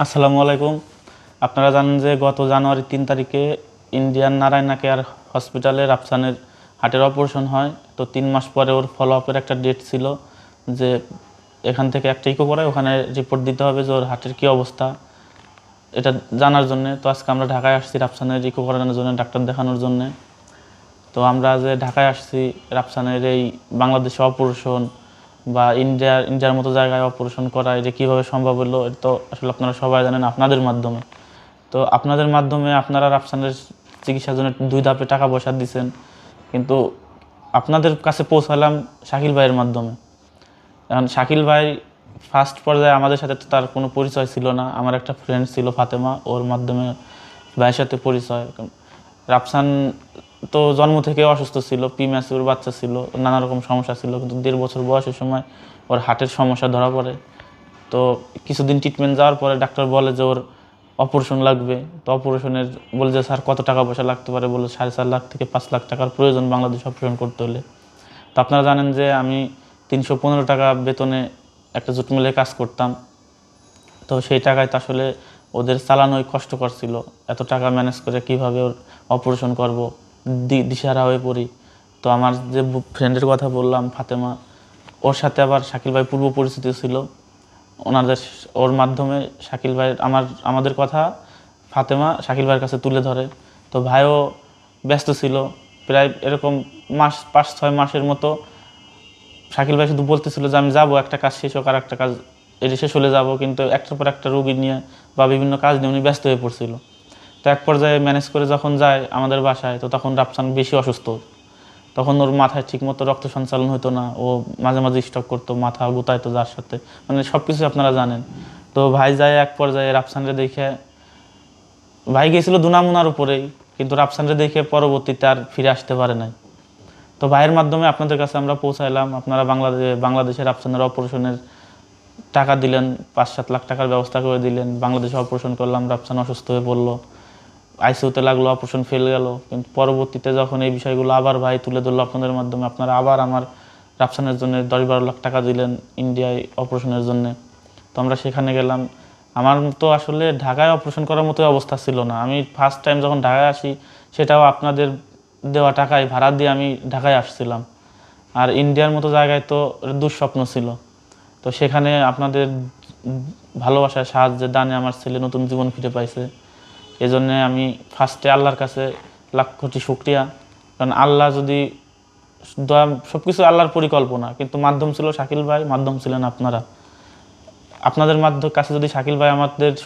আসসালামু আলাইকুম। আপনারা জানেন যে গত জানুয়ারি ৩ তারিখে ইন্ডিয়ান নারায়ণা কেয়ার হসপিটালে রাফসানের হার্টের অপারেশন হয়। তো ৩ মাস পরে ওর ফলো আপের একটা ডেট ছিল যে এখান থেকে একটা ইকো করায় ওখানে রিপোর্ট দিতে হবে যে ওর হার্টের কী অবস্থা, এটা জানার জন্যে। তো আজকে আমরা ঢাকায় আসছি রাফসানের ইকো করানোর জন্য, ডাক্তার দেখানোর জন্যে। তো আমরা যে ঢাকায় আসছি রাফসানের এই বাংলাদেশে অপারেশন বা ইন্ডিয়ার মতো জায়গায় অপারেশন করা, এটা কীভাবে সম্ভব হলো, এটা তো আসলে আপনারা সবাই জানেন আপনাদের মাধ্যমে। তো আপনাদের মাধ্যমে আপনারা রাফসানের চিকিৎসার জন্য 2 ধাপে টাকা পয়সা দিচ্ছেন, কিন্তু আপনাদের কাছে পৌঁছালাম শাকিল ভাইয়ের মাধ্যমে। এখন শাকিল ভাই ফার্স্ট পর্যায়ে আমাদের সাথে তো তার কোনো পরিচয় ছিল না। আমার একটা ফ্রেন্ড ছিল ফাতেমা, ওর মাধ্যমে ভাইয়ের সাথে পরিচয়। রাফসান তো জন্ম থেকে অসুস্থ ছিল, প্রিম্যাচিউর বাচ্চা ছিল, নানা রকম সমস্যা ছিল, কিন্তু 1.5 বছর বয়সের সময় ওর হার্টের সমস্যা ধরা পড়ে। তো কিছুদিন ট্রিটমেন্ট যাওয়ার পরে ডাক্তার বলে যে ওর অপারেশন লাগবে। তো অপারেশনের বলে যে স্যার কত টাকা পয়সা লাগতে পারে, বলে 4.5 লাখ থেকে 5 লাখ টাকার প্রয়োজন বাংলাদেশ অপারেশন করতে হলে। তো আপনারা জানেন যে আমি 315 টাকা বেতনে একটা জুট মিলে কাজ করতাম। তো সেই টাকায় তো আসলে ওদের চালানোই কষ্টকর ছিল। এত টাকা ম্যানেজ করে কীভাবে ওর অপারেশন করব, দিশাহারা হয়ে পড়ি। তো আমার যে ফ্রেন্ডের কথা বললাম ফাতেমা, ওর সাথে আবার শাকিল ভাই পূর্ব পরিচিতি ছিল। ওর মাধ্যমে শাকিল ভাই আমাদের কথা ফাতেমা শাকিল ভাইয়ের কাছে তুলে ধরে। তো ভাইও ব্যস্ত ছিল, প্রায় এরকম 5-6 মাসের মতো শাকিল ভাই শুধু বলতেছিল যে আমি যাবো, একটা কাজ শেষ হোক আর একটা কাজ এটি শেষ হলে যাবো, কিন্তু একটার পর একটা রোগী নিয়ে বা বিভিন্ন কাজ নিয়ে উনি ব্যস্ত হয়ে পড়ছিল। তো এক পর্যায়ে ম্যানেজ করে যখন যায় আমাদের বাসায়, তো তখন রাফসান বেশি অসুস্থ। তখন ওর মাথায় ঠিকমতো রক্ত সঞ্চালন হতো না, ও মাঝে মাঝে স্ট্রোক করতো, মাথা গোতাইতো যার সাথে, মানে সব কিছু আপনারা জানেন। তো ভাই যায় এক পর্যায়ে রাফসানরে দেখে, ভাই গিয়েছিল দুনামুনার উপরেই, কিন্তু রাফসানরে দেখে পরবর্তীতে আর ফিরে আসতে পারে নাই। তো ভাইয়ের মাধ্যমে আপনাদের কাছে আমরা পৌঁছাইলাম। আপনারা বাংলাদেশের রাফসানের অপারেশনের টাকা দিলেন, 5-7 লাখ টাকার ব্যবস্থা করে দিলেন। বাংলাদেশে অপারেশন করলাম, রাফসান অসুস্থ হয়ে পড়লো, আইসিইউতে লাগলো, অপারেশন ফেল গেল। কিন্তু পরবর্তীতে যখন এই বিষয়গুলো আবার ভাই তুলে ধরলো আপনাদের মাধ্যমে, আপনারা আবার আমার রাফসানের জন্য 10-12 লাখ টাকা দিলেন ইন্ডিয়ায় অপারেশনের জন্য। তো আমরা সেখানে গেলাম। আমার তো আসলে ঢাকায় অপারেশন করার মতোই অবস্থা ছিল না। আমি ফার্স্ট টাইম যখন ঢাকায় আসি, সেটাও আপনাদের দেওয়া টাকায় ভাড়া দিয়ে আমি ঢাকায় আসছিলাম। আর ইন্ডিয়ার মতো জায়গায় তো দুঃস্বপ্ন ছিল। তো সেখানে আপনাদের ভালোবাসার সাহায্যে দানে আমার ছেলে নতুন জীবন ফিরে পাইছে। এজন্য আমি ফার্স্টে আল্লাহর কাছে লাখ কোটি শুকরিয়া। কারণ আল্লাহ যদি সব কিছু আল্লাহর পরিকল্পনা, কিন্তু মাধ্যম ছিল শাকিল ভাই, মাধ্যম ছিলেন আপনারা। আপনাদের কাছে যদি শাকিল ভাই আমাদের